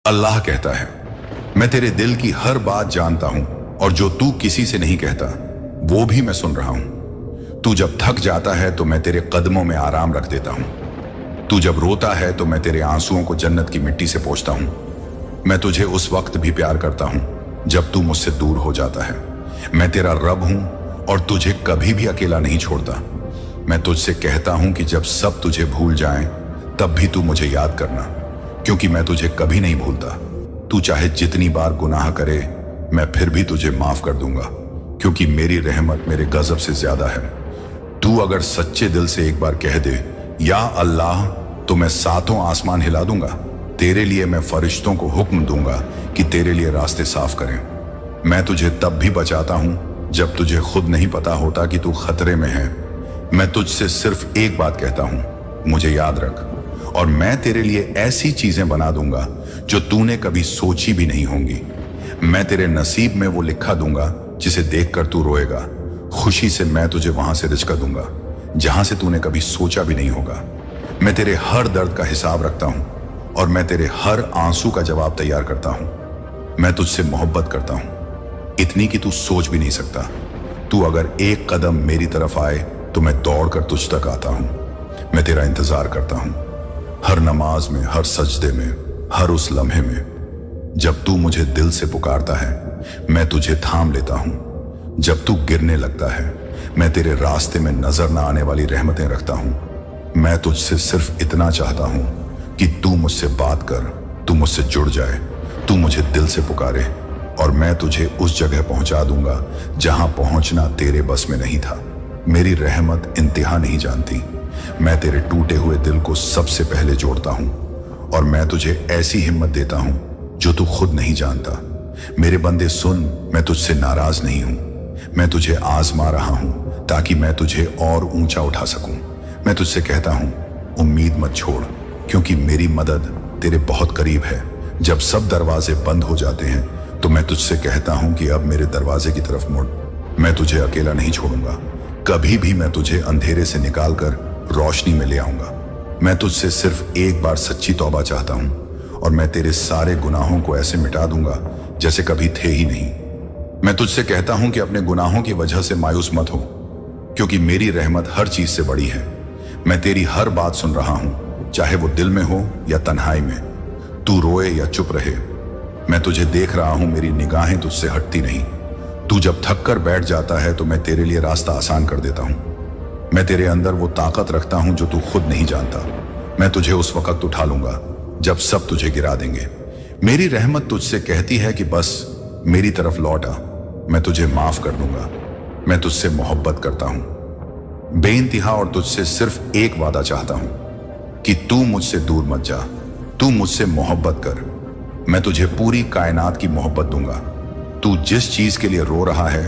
अल्लाह कहता है, मैं तेरे दिल की हर बात जानता हूं और जो तू किसी से नहीं कहता वो भी मैं सुन रहा हूं। तू जब थक जाता है तो मैं तेरे कदमों में आराम रख देता हूं। तू जब रोता है तो मैं तेरे आंसुओं को जन्नत की मिट्टी से पोंछता हूं। मैं तुझे उस वक्त भी प्यार करता हूं जब तू मुझसे दूर हो जाता है। मैं तेरा रब हूं और तुझे कभी भी अकेला नहीं छोड़ता। मैं तुझसे कहता हूं कि जब सब तुझे भूल जाएं तब भी तू मुझे याद करना, क्योंकि मैं तुझे कभी नहीं भूलता। तू चाहे जितनी बार गुनाह करे मैं फिर भी तुझे माफ कर दूंगा, क्योंकि मेरी रहमत मेरे गजब से ज्यादा है। तू अगर सच्चे दिल से एक बार कह दे या अल्लाह, तो मैं सातों आसमान हिला दूंगा। तेरे लिए मैं फरिश्तों को हुक्म दूंगा कि तेरे लिए रास्ते साफ करें। मैं तुझे तब भी बचाता हूं जब तुझे खुद नहीं पता होता कि तू खतरे में है। मैं तुझसे सिर्फ एक बात कहता हूं, मुझे याद रख, और मैं तेरे लिए ऐसी चीजें बना दूंगा जो तूने कभी सोची भी नहीं होंगी। मैं तेरे नसीब में वो लिखा दूंगा जिसे देखकर तू रोएगा। खुशी से मैं तुझे वहां से रिज़्क़ दूंगा जहां से तूने कभी सोचा भी नहीं होगा। मैं तेरे हर दर्द का हिसाब रखता हूं और मैं तेरे हर आंसू का जवाब तैयार करता हूं। मैं तुझसे मोहब्बत करता हूं, इतनी कि तू सोच भी नहीं सकता। तू अगर एक कदम मेरी तरफ आए तो मैं दौड़कर तुझ तक आता हूं। मैं तेरा इंतजार करता हूं, हर नमाज में, हर सजदे में, हर उस लम्हे में। जब तू मुझे दिल से पुकारता है मैं तुझे थाम लेता हूं। जब तू गिरने लगता है मैं तेरे रास्ते में नजर ना आने वाली रहमतें रखता हूं। मैं तुझसे सिर्फ इतना चाहता हूं कि तू मुझसे बात कर, तू मुझसे जुड़ जाए, तू मुझे दिल से पुकारे, और मैं तुझे उस जगह पहुंचा दूंगा जहां पहुंचना तेरे बस में नहीं था। मेरी रहमत इंतहा नहीं जानती। मैं तेरे टूटे हुए दिल को सबसे पहले जोड़ता हूं और मैं तुझे ऐसी हिम्मत देता हूं जो तू खुद नहीं जानता। मेरे बंदे सुन, मैं तुझसे नाराज नहीं हूं। मैं तुझे आजमा रहा हूं ताकि मैं तुझे और ऊंचा उठा सकूं। मैं तुझसे कहता हूं, उम्मीद मत छोड़, क्योंकि मेरी मदद तेरे बहुत करीब है। जब सब दरवाजे बंद हो जाते हैं तो मैं तुझसे कहता हूं कि अब मेरे दरवाजे की तरफ मुड़। मैं तुझे अकेला नहीं छोड़ूंगा। कभी भी मैं तुझे अंधेरे से निकालकर रोशनी में ले आऊंगा। मैं तुझसे सिर्फ एक बार सच्ची तौबा चाहता हूं और मैं तेरे सारे गुनाहों को ऐसे मिटा दूंगा जैसे कभी थे ही नहीं। मैं तुझसे कहता हूं कि अपने गुनाहों की वजह से मायूस मत हो, क्योंकि मेरी रहमत हर चीज से बड़ी है। मैं तेरी हर बात सुन रहा हूं, चाहे वो दिल में हो या तन्हाई में, तू रोए या चुप रहे। मैं तुझे देख रहा हूं, मेरी निगाहें तुझसे हटती नहीं। तू जब थक कर बैठ जाता है तो मैं तेरे लिए रास्ता आसान कर देता हूं। मैं तेरे अंदर वो ताकत रखता हूं जो तू खुद नहीं जानता। मैं तुझे उस वक्त उठा लूंगा जब सब तुझे गिरा देंगे। मेरी रहमत तुझसे कहती है कि बस मेरी तरफ लौट आ, मैं तुझे माफ कर दूंगा। मैं तुझसे मोहब्बत करता हूं बेइंतहा और तुझसे सिर्फ एक वादा चाहता हूं कि तू मुझसे दूर मत जा। तू मुझसे मोहब्बत कर, मैं तुझे पूरी कायनात की मोहब्बत दूंगा। तू जिस चीज के लिए रो रहा है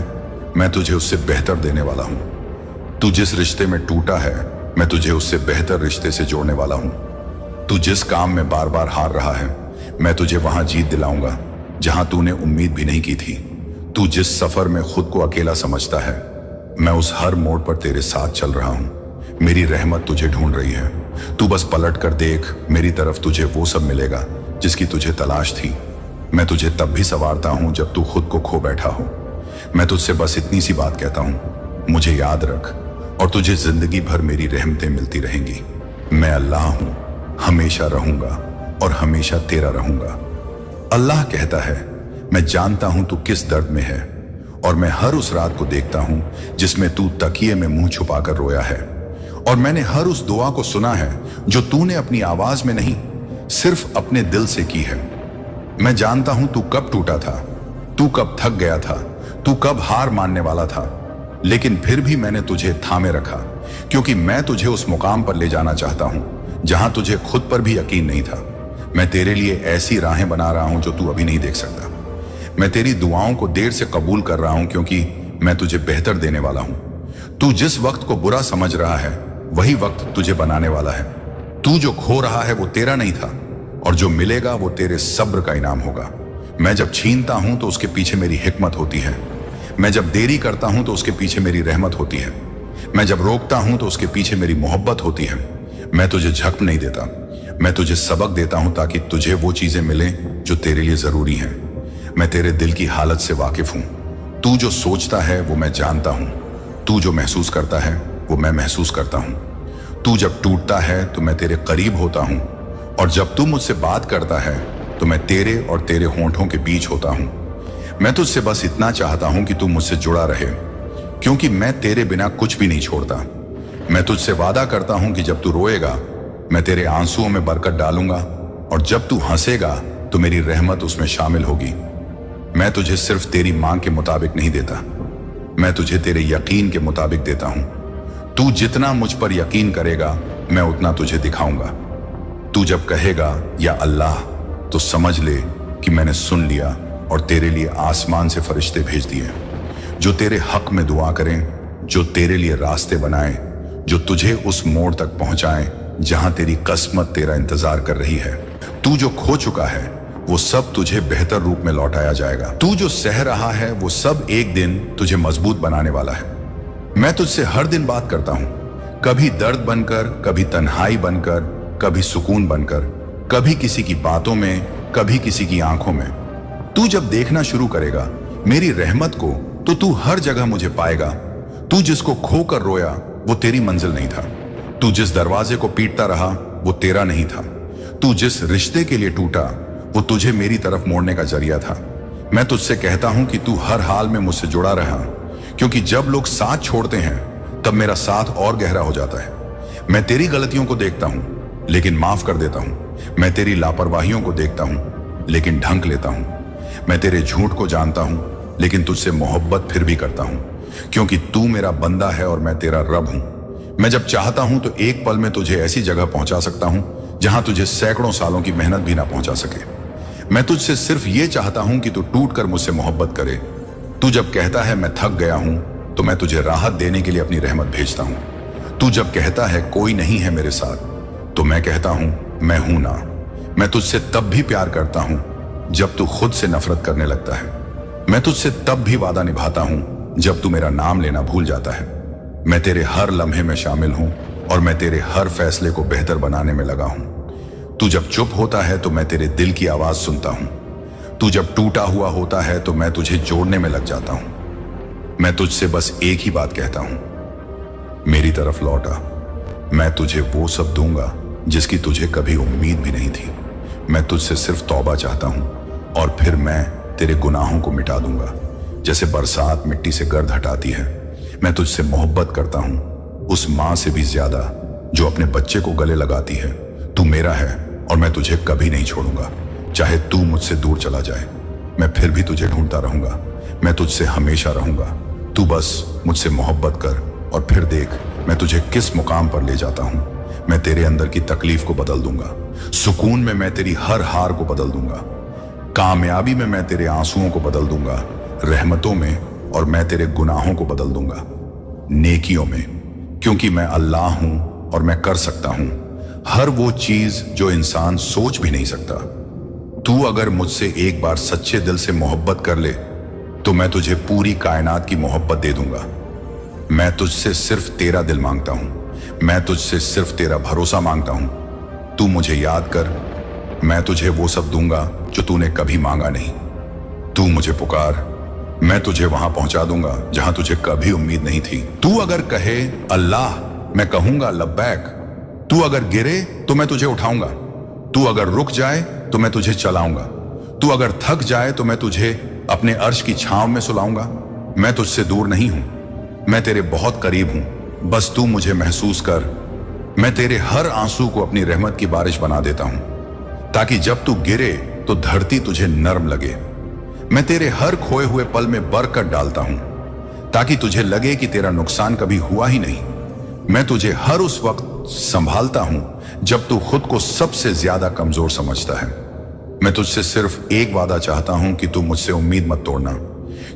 मैं तुझे उससे बेहतर देने वाला हूं। तू जिस रिश्ते में टूटा है मैं तुझे उससे बेहतर रिश्ते से जोड़ने वाला हूं। तू जिस काम में बार बार हार रहा है मैं तुझे वहां जीत दिलाऊंगा जहां तूने उम्मीद भी नहीं की थी। तू जिस सफर में खुद को अकेला समझता है मैं उस हर मोड़ पर तेरे साथ चल रहा हूं। मेरी रहमत तुझे ढूंढ रही है। तू बस पलट कर देख, मेरी तरफ तुझे वो सब मिलेगा जिसकी तुझे तलाश थी। मैं तुझे तब भी संवारता हूं जब तू खुद को खो बैठा हो। मैं तुझसे बस इतनी सी बात कहता हूं, मुझे याद रख, और तुझे जिंदगी भर मेरी रहमतें मिलती रहेंगी। मैं अल्लाह हूं, हमेशा रहूंगा और हमेशा तेरा रहूंगा। अल्लाह कहता है, मैं जानता हूं तू किस दर्द में है और मैं हर उस रात को देखता हूं जिसमें तू तकिए में मुंह छुपाकर रोया है, और मैंने हर उस दुआ को सुना है जो तूने अपनी आवाज में नहीं सिर्फ अपने दिल से की है। मैं जानता हूं तू कब टूटा था, तू कब थक गया था, तू कब हार मानने वाला था, लेकिन फिर भी मैंने तुझे थामे रखा, क्योंकि मैं तुझे उस मुकाम पर ले जाना चाहता हूं जहां तुझे खुद पर भी यकीन नहीं था। मैं तेरे लिए ऐसी राहें बना रहा हूं जो तू अभी नहीं देख सकता। मैं तेरी दुआओं को देर से कबूल कर रहा हूं क्योंकि मैं तुझे बेहतर देने वाला हूं। तू जिस वक्त को बुरा समझ रहा है वही वक्त तुझे बनाने वाला है। तू जो खो रहा है वो तेरा नहीं था, और जो मिलेगा वो तेरे सब्र का इनाम होगा। मैं जब छीनता हूं तो उसके पीछे मेरी हिकमत होती है। मैं जब देरी करता हूं तो उसके पीछे मेरी रहमत होती है। मैं जब रोकता हूं तो उसके पीछे मेरी मोहब्बत होती है। मैं तुझे झक नहीं देता, मैं तुझे सबक देता हूं ताकि तुझे वो चीजें मिलें जो तेरे लिए जरूरी हैं। मैं तेरे दिल की हालत से वाकिफ हूं। तू जो सोचता है वो मैं जानता हूं। तू जो महसूस करता है वो मैं महसूस करता हूं। तू जब टूटता है तो मैं तेरे करीब होता हूं, और जब तू मुझसे बात करता है तो मैं तेरे और तेरे होंठों के बीच होता हूं। मैं तुझसे बस इतना चाहता हूं कि तू मुझसे जुड़ा रहे, क्योंकि मैं तेरे बिना कुछ भी नहीं छोड़ता। मैं तुझसे वादा करता हूं कि जब तू रोएगा मैं तेरे आंसुओं में बरकत डालूंगा, और जब तू हंसेगा तो मेरी रहमत उसमें शामिल होगी। मैं तुझे सिर्फ तेरी मांग के मुताबिक नहीं देता, मैं तुझे तेरे यकीन के मुताबिक देता हूं। तू जितना मुझ पर यकीन करेगा मैं उतना तुझे दिखाऊंगा। तू जब कहेगा या अल्लाह, तो समझ ले कि मैंने सुन लिया और तेरे लिए आसमान से फरिश्ते भेज दिए जो तेरे हक में दुआ करें, जो तेरे लिए रास्ते बनाएं, जो तुझे उस मोड़ तक पहुंचाएं जहां तेरी किस्मत तेरा इंतजार कर रही है। तू जो खो चुका है वो सब तुझे बेहतर रूप में लौटाया जाएगा। तू जो सह रहा है वो सब एक दिन तुझे मजबूत बनाने वाला है। मैं तुझसे हर दिन बात करता हूं, कभी दर्द बनकर, कभी तन्हाई बनकर, कभी सुकून बनकर, कभी किसी की बातों में, कभी किसी की आंखों में। तू जब देखना शुरू करेगा मेरी रहमत को तो तू हर जगह मुझे पाएगा। तू जिसको खोकर रोया वो तेरी मंजिल नहीं था। तू जिस दरवाजे को पीटता रहा वो तेरा नहीं था। तू जिस रिश्ते के लिए टूटा वो तुझे मेरी तरफ मोड़ने का जरिया था। मैं तुझसे कहता हूं कि तू हर हाल में मुझसे जुड़ा रहा, क्योंकि जब लोग साथ छोड़ते हैं तब मेरा साथ और गहरा हो जाता है। मैं तेरी गलतियों को देखता हूं लेकिन माफ कर देता हूं। मैं तेरी लापरवाहियों को देखता हूं लेकिन ढंक लेता हूं। मैं तेरे झूठ को जानता हूं लेकिन तुझसे मोहब्बत फिर भी करता हूं, क्योंकि तू मेरा बंदा है और मैं तेरा रब हूं। मैं जब चाहता हूं तो एक पल में तुझे ऐसी जगह पहुंचा सकता हूं जहां तुझे सैकड़ों सालों की मेहनत भी ना पहुंचा सके। मैं तुझसे सिर्फ ये चाहता हूं कि तू टूट कर मुझसे मोहब्बत करे। तू जब कहता है मैं थक गया हूं तो मैं तुझे राहत देने के लिए अपनी रहमत भेजता हूं। तू जब कहता है कोई नहीं है मेरे साथ तो मैं कहता हूं मैं हूं ना। मैं तुझसे तब भी प्यार करता हूं जब तू खुद से नफरत करने लगता है। मैं तुझसे तब भी वादा निभाता हूं जब तू मेरा नाम लेना भूल जाता है। मैं तेरे हर लम्हे में शामिल हूं और मैं तेरे हर फैसले को बेहतर बनाने में लगा हूं। तू जब चुप होता है तो मैं तेरे दिल की आवाज सुनता हूं। तू जब टूटा हुआ होता है तो मैं तुझे जोड़ने में लग जाता हूं। मैं तुझसे बस एक ही बात कहता हूं, मेरी तरफ लौटा। मैं तुझे वो सब दूंगा जिसकी तुझे कभी उम्मीद भी नहीं थी। मैं तुझसे सिर्फ तौबा चाहता हूं और फिर मैं तेरे गुनाहों को मिटा दूंगा, जैसे बरसात मिट्टी से गर्द हटाती है। मैं तुझसे मोहब्बत करता हूं, उस मां से भी ज्यादा जो अपने बच्चे को गले लगाती है। तू मेरा है और मैं तुझे कभी नहीं छोड़ूंगा। चाहे तू मुझसे दूर चला जाए मैं फिर भी तुझे ढूंढता रहूंगा। मैं तुझसे हमेशा रहूंगा। तू बस मुझसे मोहब्बत कर और फिर देख मैं तुझे किस मुकाम पर ले जाता हूं। मैं तेरे अंदर की तकलीफ को बदल दूंगा। सुकून में मैं तेरी हर हार को बदल दूंगा। कामयाबी में मैं तेरे आंसुओं को बदल दूंगा। रहमतों में और मैं तेरे गुनाहों को बदल दूंगा नेकियों में, क्योंकि मैं अल्लाह हूं और मैं कर सकता हूं हर वो चीज जो इंसान सोच भी नहीं सकता। तू अगर मुझसे एक बार सच्चे दिल से मोहब्बत कर ले तो मैं तुझे पूरी कायनात की मोहब्बत दे दूंगा। मैं तुझसे सिर्फ तेरा दिल मांगता हूं। मैं तुझसे सिर्फ तेरा भरोसा मांगता हूं। तू मुझे याद कर, मैं तुझे वो सब दूंगा जो तूने कभी मांगा नहीं। तू मुझे पुकार, मैं तुझे वहां पहुंचा दूंगा जहां तुझे कभी उम्मीद नहीं थी। तू अगर कहे अल्लाह, मैं कहूंगा लब्बैक। तू अगर गिरे तो मैं तुझे उठाऊंगा। तू अगर रुक जाए तो मैं तुझे चलाऊंगा। तू अगर थक जाए तो मैं तुझे अपने अर्श की छांव में सुलाऊंगा। मैं तुझसे दूर नहीं हूं, मैं तेरे बहुत करीब हूं। बस तू मुझे महसूस कर। मैं तेरे हर आंसू को अपनी रहमत की बारिश बना देता हूं, ताकि जब तू गिरे तो धरती तुझे नर्म लगे। मैं तेरे हर खोए हुए पल में बरकत डालता हूं, ताकि तुझे लगे कि तेरा नुकसान कभी हुआ ही नहीं। मैं तुझे हर उस वक्त संभालता हूं जब तू खुद को सबसे ज्यादा कमजोर समझता है। मैं तुझसे सिर्फ एक वादा चाहता हूं कि तू मुझसे उम्मीद मत तोड़ना,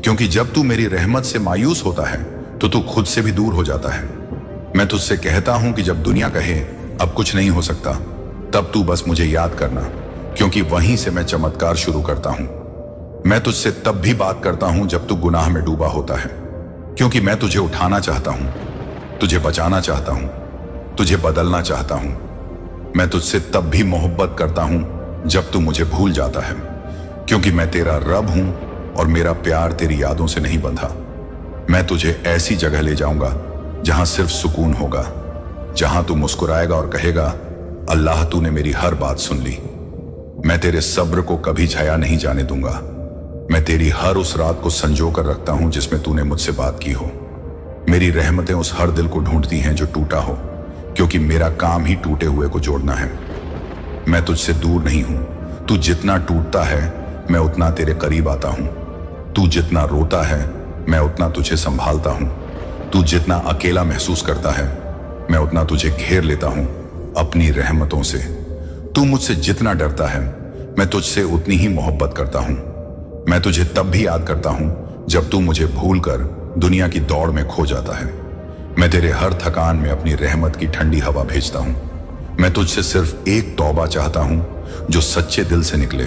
क्योंकि जब तू मेरी रहमत से मायूस होता है तो तू खुद से भी दूर हो जाता है। मैं तुझसे कहता हूं कि जब दुनिया कहे अब कुछ नहीं हो सकता, तब तू बस मुझे याद करना, क्योंकि वहीं से मैं चमत्कार शुरू करता हूं। मैं तुझसे तब भी बात करता हूं जब तू गुनाह में डूबा होता है, क्योंकि मैं तुझे उठाना चाहता हूं, तुझे बचाना चाहता हूं, तुझे बदलना चाहता हूं। मैं तुझसे तब भी मोहब्बत करता हूं जब तू मुझे भूल जाता है, क्योंकि मैं तेरा रब हूं और मेरा प्यार तेरी यादों से नहीं बंधा। मैं तुझे ऐसी जगह ले जाऊंगा जहां सिर्फ सुकून होगा, जहां तू मुस्कुराएगा और कहेगा, अल्लाह तूने मेरी हर बात सुन ली। मैं तेरे सब्र को कभी झया नहीं जाने दूंगा। मैं तेरी हर उस रात को संजो कर रखता हूं जिसमें तूने मुझसे बात की हो। मेरी रहमतें उस हर दिल को ढूंढती हैं जो टूटा हो, क्योंकि मेरा काम ही टूटे हुए को जोड़ना है। मैं तुझसे दूर नहीं हूं। तू जितना टूटता है मैं उतना तेरे करीब आता हूं। तू जितना रोता है मैं उतना तुझे संभालता हूं। तू जितना अकेला महसूस करता है मैं उतना तुझे घेर लेता हूं अपनी रहमतों से। तू मुझसे जितना डरता है मैं तुझसे उतनी ही मोहब्बत करता हूं। मैं तुझे तब भी याद करता हूं जब तू मुझे भूलकर दुनिया की दौड़ में खो जाता है। मैं तेरे हर थकान में अपनी रहमत की ठंडी हवा भेजता हूं। मैं तुझसे सिर्फ एक तौबा चाहता हूं जो सच्चे दिल से निकले।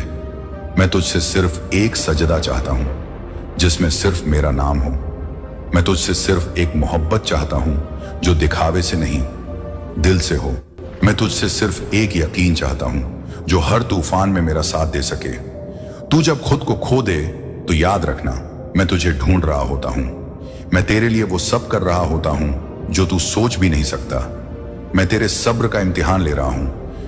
मैं तुझसे सिर्फ एक सजदा चाहता हूं जिसमें सिर्फ मेरा नाम हो। मैं तुझसे सिर्फ एक मोहब्बत चाहता हूं जो दिखावे से नहीं, दिल से हो। मैं तुझसे सिर्फ एक यकीन चाहता हूं जो हर तूफान में मेरा साथ दे सके। तू जब खुद को खो दे तो याद रखना मैं तुझे ढूंढ रहा होता हूं। मैं तेरे लिए वो सब कर रहा होता हूं जो तू सोच भी नहीं सकता। मैं तेरे सब्र का इम्तिहान ले रहा हूं,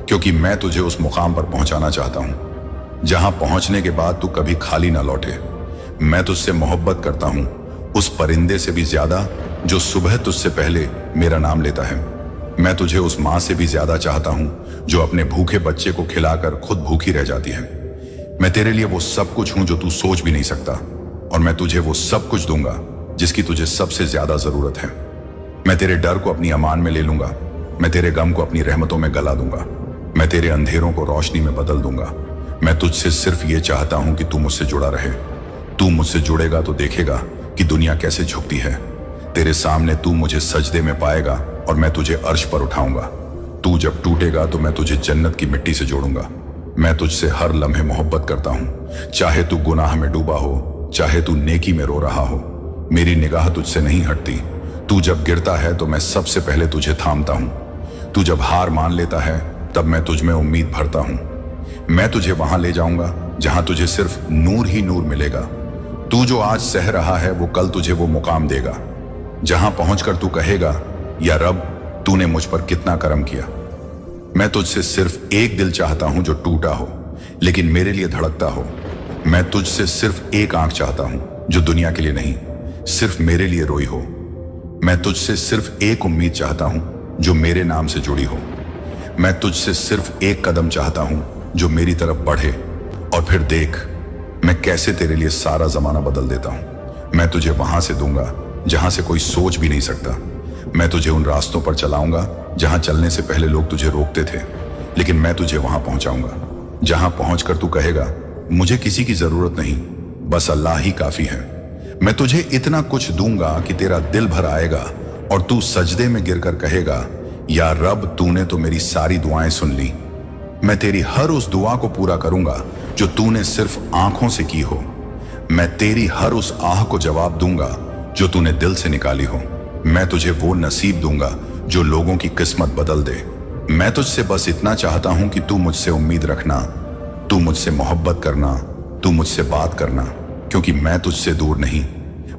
क्योंकि मैं तुझे उस मुकाम पर पहुंचाना चाहता हूं जहां पहुंचने के बाद तू कभी खाली ना लौटे। मैं तुझसे मोहब्बत करता हूं उस परिंदे से भी ज्यादा जो सुबह तुझसे पहले मेरा नाम लेता है। मैं तुझे उस माँ से भी ज्यादा चाहता हूं जो अपने भूखे बच्चे को खिलाकर खुद भूखी रह जाती है। मैं तेरे लिए वो सब कुछ हूं जो तू सोच भी नहीं सकता, और मैं तुझे वो सब कुछ दूंगा जिसकी तुझे सबसे ज्यादा जरूरत है। मैं तेरे डर को अपनी अमान में ले लूंगा। मैं तेरे गम को अपनी रहमतों में गला दूंगा। मैं तेरे अंधेरों को रोशनी में बदल दूंगा। मैं तुझसे सिर्फ ये चाहता हूं कि तू मुझसे जुड़ा रहे। तू मुझसे जुड़ेगा तो देखेगा कि दुनिया कैसे झुकती है। तेरे सामने तू मुझे सजदे में पाएगा और मैं तुझे अर्श पर उठाऊंगा। तू जब टूटेगा तो मैं तुझे जन्नत की मिट्टी से जोड़ूंगा। मैं तुझसे हर लम्हे मोहब्बत करता हूं, चाहे तू गुनाह में डूबा हो, चाहे तू नेकी में रो रहा हो। मेरी निगाह तुझसे नहीं हटती। तू जब गिरता है तो मैं सबसे पहले तुझे थामता हूं। तू जब हार मान लेता है तब मैं तुझ में उम्मीद भरता हूं। मैं तुझे वहां ले जाऊंगा जहां तुझे सिर्फ नूर ही नूर मिलेगा। तू जो आज सह रहा है वो कल तुझे वो मुकाम देगा जहां पहुंचकर तू कहेगा, या रब तूने मुझ पर कितना करम किया। मैं तुझसे सिर्फ एक दिल चाहता हूं जो टूटा हो लेकिन मेरे लिए धड़कता हो। मैं तुझसे सिर्फ एक आंख चाहता हूं जो दुनिया के लिए नहीं, सिर्फ मेरे लिए रोई हो। मैं तुझसे सिर्फ एक उम्मीद चाहता हूं जो मेरे नाम से जुड़ी हो। मैं तुझसे सिर्फ एक कदम चाहता हूं जो मेरी तरफ बढ़े, और फिर देख मैं कैसे तेरे लिए सारा जमाना बदल देता हूं। मैं तुझे वहां से दूंगा जहां से कोई सोच भी नहीं सकता। मैं तुझे उन रास्तों पर चलाऊंगा जहां चलने से पहले लोग तुझे रोकते थे, लेकिन मैं तुझे वहां पहुंचाऊंगा जहां पहुंचकर तू कहेगा, मुझे किसी की जरूरत नहीं, बस अल्लाह ही काफी है। मैं तुझे इतना कुछ दूंगा कि तेरा दिल भर आएगा और तू सजदे में गिरकर कहेगा, या रब तूने तो मेरी सारी दुआएं सुन ली। मैं तेरी हर उस दुआ को पूरा करूंगा जो तूने सिर्फ आंखों से की हो। मैं तेरी हर उस आह को जवाब दूंगा जो तूने दिल से निकाली हो। मैं तुझे वो नसीब दूंगा जो लोगों की किस्मत बदल दे। मैं तुझसे बस इतना चाहता हूं कि तू मुझसे उम्मीद रखना, तू मुझसे मोहब्बत करना, तू मुझसे बात करना, क्योंकि मैं तुझसे दूर नहीं।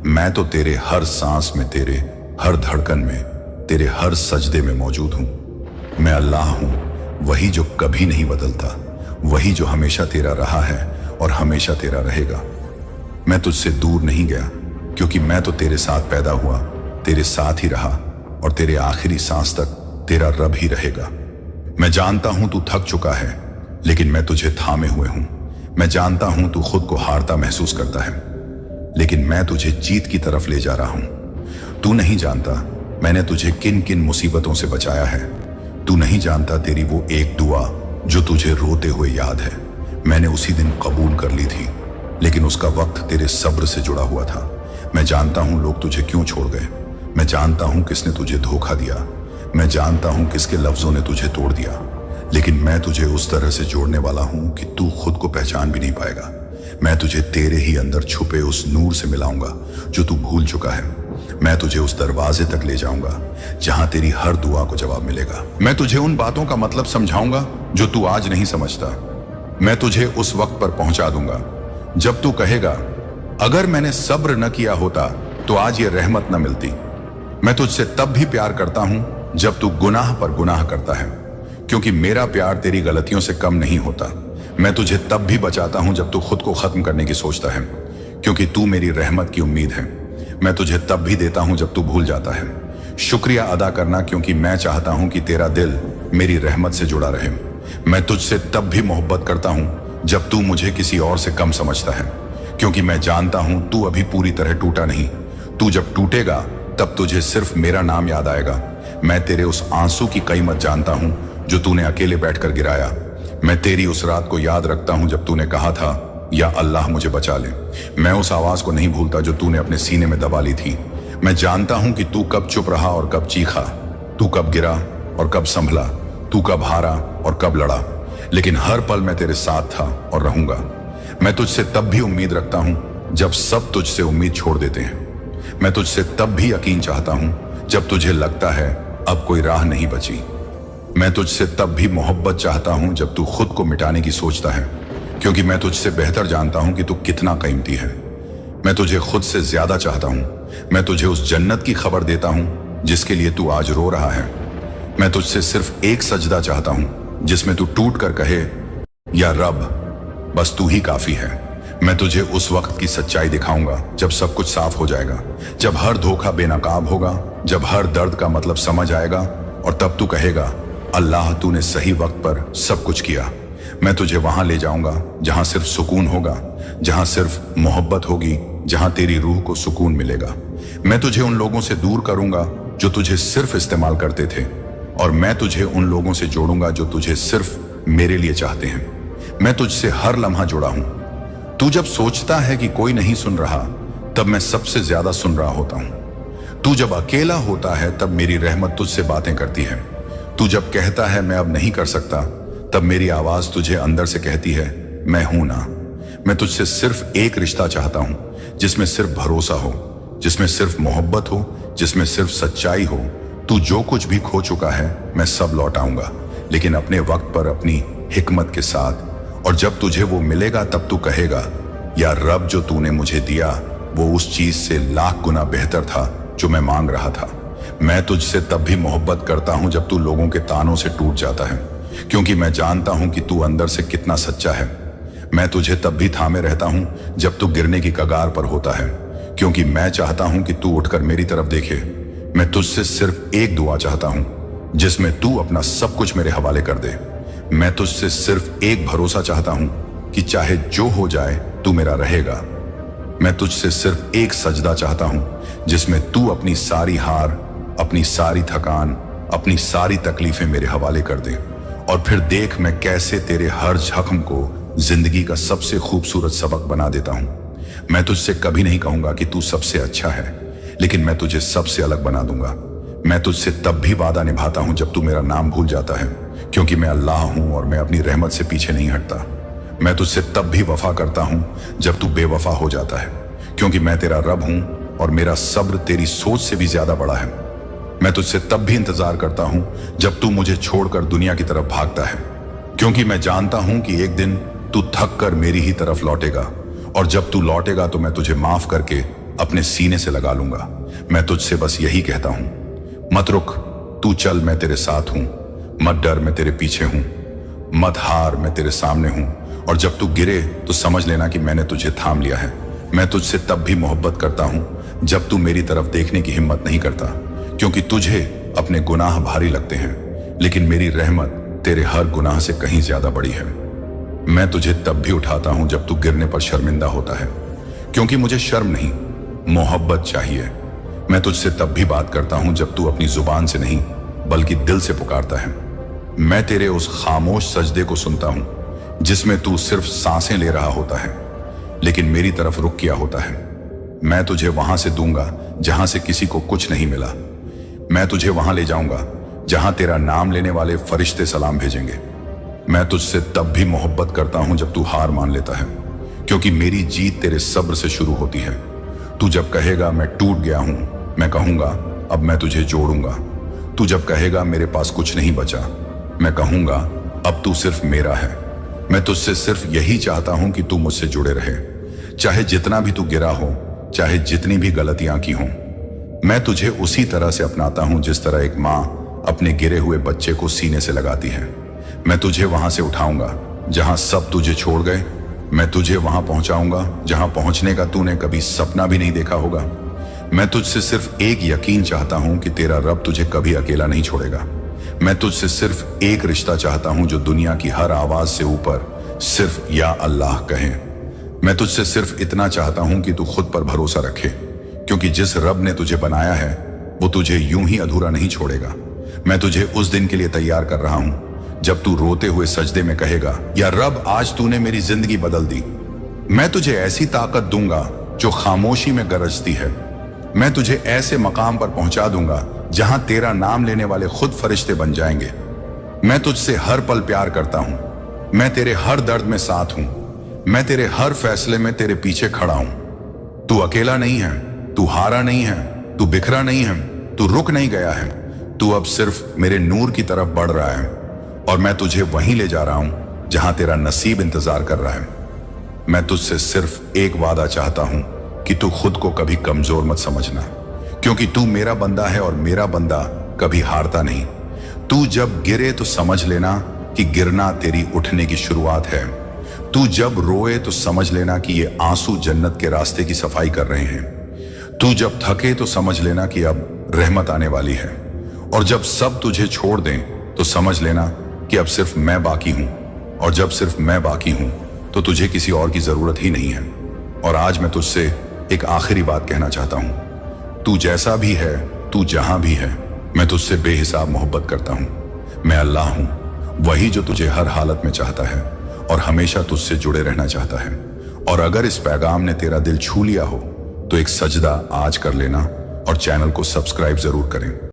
मैं तो तेरे हर सांस में, तेरे हर धड़कन में, तेरे हर सजदे में मौजूद हूं। मैं अल्लाह हूं, वही जो कभी नहीं बदलता, वही जो हमेशा तेरा रहा है और हमेशा तेरा रहेगा। मैं तुझसे दूर नहीं गया, क्योंकि मैं तो तेरे साथ पैदा हुआ, तेरे साथ ही रहा, और तेरे आखिरी सांस तक तेरा रब ही रहेगा। मैं जानता हूं तू थक चुका है, लेकिन मैं तुझे थामे हुए हूं। मैं जानता हूं तू खुद को हारता महसूस करता है, लेकिन मैं तुझे जीत की तरफ ले जा रहा हूं। तू नहीं जानता मैंने तुझे किन किन मुसीबतों से बचाया है। तू नहीं जानता तेरी वो एक दुआ जो तुझे रोते हुए याद है, मैंने उसी दिन कबूल कर ली थी, लेकिन उसका वक्त तेरे सब्र से जुड़ा हुआ था। मैं जानता हूं लोग तुझे क्यों छोड़ गए। मैं जानता हूं किसने तुझे धोखा दिया। मैं जानता हूं किसके लफ्जों ने तुझे तोड़ दिया, लेकिन मैं तुझे उस तरह से जोड़ने वाला हूं कि तू खुद को पहचान भी नहीं पाएगा। मैं तुझे तेरे ही अंदर छुपे उस नूर से मिलाऊंगा जो तू भूल चुका है। मैं तुझे उस दरवाजे तक ले जाऊंगा जहां तेरी हर दुआ को जवाब मिलेगा। मैं तुझे उन बातों का मतलब समझाऊंगा जो तू आज नहीं समझता। मैं तुझे उस वक्त पर पहुंचा दूंगा जब तू कहेगा, अगर मैंने सब्र न किया होता तो आज ये रहमत न मिलती। मैं तुझसे तब भी प्यार करता हूं जब तू गुनाह पर गुनाह करता है, क्योंकि मेरा प्यार तेरी गलतियों से कम नहीं होता। मैं तुझे तब भी बचाता हूं जब तू खुद को खत्म करने की सोचता है, क्योंकि तू मेरी रहमत की उम्मीद है। मैं तुझे तब भी देता हूं जब तू भूल जाता है। शुक्रिया अदा करना, क्योंकि मैं चाहता हूं कि तेरा दिल मेरी रहमत से जुड़ा रहे। मैं तुझसे तब भी मोहब्बत करता हूं जब तू मुझे किसी और से कम समझता है, क्योंकि मैं जानता हूं तू अभी पूरी तरह टूटा नहीं। तू जब टूटेगा तब तुझे सिर्फ मेरा नाम याद आएगा। मैं तेरे उस आंसू की कीमत जानता हूं जो तूने अकेले बैठकर गिराया। मैं तेरी उस रात को याद रखता हूं जब तूने कहा था, या अल्लाह मुझे बचा ले। मैं उस आवाज को नहीं भूलता जो तूने अपने सीने में दबा ली थी। मैं जानता हूं कि तू कब चुप रहा और कब चीखा, तू कब गिरा और कब संभला, तू कब हारा और कब लड़ा, लेकिन हर पल मैं तेरे साथ था और रहूंगा। मैं तुझसे तब भी उम्मीद रखता हूं जब सब तुझसे उम्मीद छोड़ देते हैं। मैं तुझसे तब भी यकीन चाहता हूं जब तुझे लगता है अब कोई राह नहीं बची। मैं तुझसे तब भी मोहब्बत चाहता हूं जब तू खुद को मिटाने की सोचता है, क्योंकि मैं तुझसे बेहतर जानता हूं कि तू कितना कीमती है। मैं तुझे खुद से ज्यादा चाहता हूं। मैं तुझे उस जन्नत की खबर देता हूं जिसके लिए तू आज रो रहा है। मैं तुझसे सिर्फ एक सजदा चाहता हूं जिसमें तू टूट कर कहे, या रब, बस तू ही काफी है। मैं तुझे उस वक्त की सच्चाई दिखाऊंगा जब सब कुछ साफ हो जाएगा, जब हर धोखा बेनकाब होगा, जब हर दर्द का मतलब समझ आएगा, और तब तू कहेगा, अल्लाह तूने सही वक्त पर सब कुछ किया। मैं तुझे वहां ले जाऊंगा जहां सिर्फ सुकून होगा, जहां सिर्फ मोहब्बत होगी, जहां तेरी रूह को सुकून मिलेगा। मैं तुझे उन लोगों से दूर करूंगा जो तुझे सिर्फ इस्तेमाल करते थे, और मैं तुझे उन लोगों से जोड़ूंगा जो तुझे सिर्फ मेरे लिए चाहते हैं। मैं तुझसे हर लम्हा जुड़ा हूं। तू जब सोचता है कि कोई नहीं सुन रहा, तब मैं सबसे ज्यादा सुन रहा होता हूं। तू जब अकेला होता है तब मेरी रहमत तुझसे बातें करती है। तू जब कहता है मैं अब नहीं कर सकता, तब मेरी आवाज तुझे अंदर से कहती है, मैं हूं ना। मैं तुझसे सिर्फ एक रिश्ता चाहता हूं जिसमें सिर्फ भरोसा हो, जिसमें सिर्फ मोहब्बत हो, जिसमें सिर्फ सच्चाई हो। तू जो कुछ भी खो चुका है मैं सब लौटाऊंगा, लेकिन अपने वक्त पर, अपनी हिकमत के साथ। और जब तुझे वो मिलेगा तब तू कहेगा, या रब, जो तूने मुझे दिया वो उस चीज से लाख गुना बेहतर था जो मैं मांग रहा था। मैं तुझसे तब भी मोहब्बत करता हूं जब तू लोगों के तानों से टूट जाता है, क्योंकि मैं जानता हूं कि तू अंदर से कितना सच्चा है। मैं तुझे तब भी थामे रहता हूं जब तू गिरने की कगार पर होता है, क्योंकि मैं चाहता हूं कि तू उठकर मेरी तरफ देखे। मैं तुझसे सिर्फ एक दुआ चाहता हूं जिसमें तू अपना सब कुछ मेरे हवाले कर दे। मैं तुझसे सिर्फ एक भरोसा चाहता हूं कि चाहे जो हो जाए तू मेरा रहेगा। मैं तुझसे सिर्फ एक सजदा चाहता हूं जिसमें तू अपनी सारी हार, अपनी सारी थकान, अपनी सारी तकलीफें मेरे हवाले कर दे, और फिर देख मैं कैसे तेरे हर जख्म को जिंदगी का सबसे खूबसूरत सबक बना देता हूं। मैं तुझसे कभी नहीं कहूंगा कि तू सबसे अच्छा है, लेकिन मैं तुझे सबसे अलग बना दूंगा। मैं तुझसे तब भी वादा निभाता हूं जब तू मेरा नाम भूल जाता है, क्योंकि मैं अल्लाह हूं और मैं अपनी रहमत से पीछे नहीं हटता। मैं तुझसे तब भी वफा करता हूं जब तू बेवफा हो जाता है, क्योंकि मैं तेरा रब हूं और मेरा सब्र तेरी सोच से भी ज्यादा बड़ा है। मैं तुझसे तब भी इंतजार करता हूं जब तू मुझे छोड़कर दुनिया की तरफ भागता है, क्योंकि मैं जानता हूं कि एक दिन तू थक कर मेरी ही तरफ लौटेगा, और जब तू लौटेगा तो मैं तुझे माफ करके अपने सीने से लगा लूंगा। मैं तुझसे बस यही कहता हूं, मत रुक, तू चल, मैं तेरे साथ हूं। मत डर, मैं तेरे पीछे हूं। मत हार, मैं तेरे सामने हूं। और जब तू गिरे तो समझ लेना कि मैंने तुझे थाम लिया है। मैं तुझसे तब भी मोहब्बत करता हूं जब तू मेरी तरफ देखने की हिम्मत नहीं करता, क्योंकि तुझे अपने गुनाह भारी लगते हैं, लेकिन मेरी रहमत तेरे हर गुनाह से कहीं ज्यादा बड़ी है। मैं तुझे तब भी उठाता हूं जब तू गिरने पर शर्मिंदा होता है, क्योंकि मुझे शर्म नहीं, मोहब्बत चाहिए। मैं तुझसे तब भी बात करता हूं जब तू अपनी जुबान से नहीं बल्कि दिल से पुकारता है। मैं तेरे उस खामोश सजदे को सुनता हूं जिसमें तू सिर्फ सांसें ले रहा होता है, लेकिन मेरी तरफ रुक किया होता है। मैं तुझे वहां से दूंगा जहां से किसी को कुछ नहीं मिला। मैं तुझे वहां ले जाऊंगा जहां तेरा नाम लेने वाले फरिश्ते सलाम भेजेंगे। मैं तुझसे तब भी मोहब्बत करता हूं जब तू हार मान लेता है, क्योंकि मेरी जीत तेरे सब्र से शुरू होती है। तू जब कहेगा मैं टूट गया हूं, मैं कहूंगा अब मैं तुझे जोड़ूंगा। तू जब कहेगा मेरे पास कुछ नहीं बचा, मैं कहूंगा अब तू सिर्फ मेरा है। मैं तुझसे सिर्फ यही चाहता हूं कि तू मुझसे जुड़े रहे, चाहे जितना भी तू गिरा हो, चाहे जितनी भी गलतियां की हों। मैं तुझे उसी तरह से अपनाता हूं जिस तरह एक माँ अपने गिरे हुए बच्चे को सीने से लगाती है। मैं तुझे वहां से उठाऊंगा जहां सब तुझे छोड़ गए। मैं तुझे वहां पहुंचाऊंगा जहां पहुंचने का तूने कभी सपना भी नहीं देखा होगा। मैं तुझसे सिर्फ एक यकीन चाहता हूं कि तेरा रब तुझे कभी अकेला नहीं छोड़ेगा। मैं तुझसे सिर्फ एक रिश्ता चाहता हूं जो दुनिया की हर आवाज से ऊपर सिर्फ या अल्लाह कहे। मैं तुझसे सिर्फ इतना चाहता हूं कि तू खुद पर भरोसा रखे, क्योंकि जिस रब ने तुझे बनाया है वो तुझे यूं ही अधूरा नहीं छोड़ेगा। मैं तुझे उस दिन के लिए तैयार कर रहा हूं जब तू रोते हुए सजदे में कहेगा, या रब आज तूने मेरी जिंदगी बदल दी। मैं तुझे ऐसी ताकत दूंगा जो खामोशी में गरजती है। मैं तुझे ऐसे मकाम पर पहुंचा दूंगा जहां तेरा नाम लेने वाले खुद फरिश्ते बन जाएंगे। मैं तुझसे हर पल प्यार करता हूं। मैं तेरे हर दर्द में साथ हूं। मैं तेरे हर फैसले में तेरे पीछे खड़ा हूं। तू अकेला नहीं है, तू हारा नहीं है, तू बिखरा नहीं है, तू रुक नहीं गया है। तू अब सिर्फ मेरे नूर की तरफ बढ़ रहा है और मैं तुझे वहीं ले जा रहा हूं जहां तेरा नसीब इंतजार कर रहा है। मैं तुझसे सिर्फ एक वादा चाहता हूं कि तू खुद को कभी कमजोर मत समझना, क्योंकि तू मेरा बंदा है और मेरा बंदा कभी हारता नहीं। तू जब गिरे तो समझ लेना कि गिरना तेरी उठने की शुरुआत है। तू जब रोए तो समझ लेना कि ये आंसू जन्नत के रास्ते की सफाई कर रहे हैं। तू जब थके तो समझ लेना कि अब रहमत आने वाली है। और जब सब तुझे छोड़ दें तो समझ लेना कि अब सिर्फ मैं बाकी हूं। और जब सिर्फ मैं बाकी हूं तो तुझे किसी और की जरूरत ही नहीं है। और आज मैं तुझसे एक आखिरी बात कहना चाहता हूं। तू जैसा भी है, तू जहां भी है, मैं तुझसे बेहिसाब मोहब्बत करता हूं। मैं अल्लाह हूं, वही जो तुझे हर हालत में चाहता है और हमेशा तुझसे जुड़े रहना चाहता है। और अगर इस पैगाम ने तेरा दिल छू लिया हो तो एक सजदा आज कर लेना और चैनल को सब्सक्राइब जरूर करें।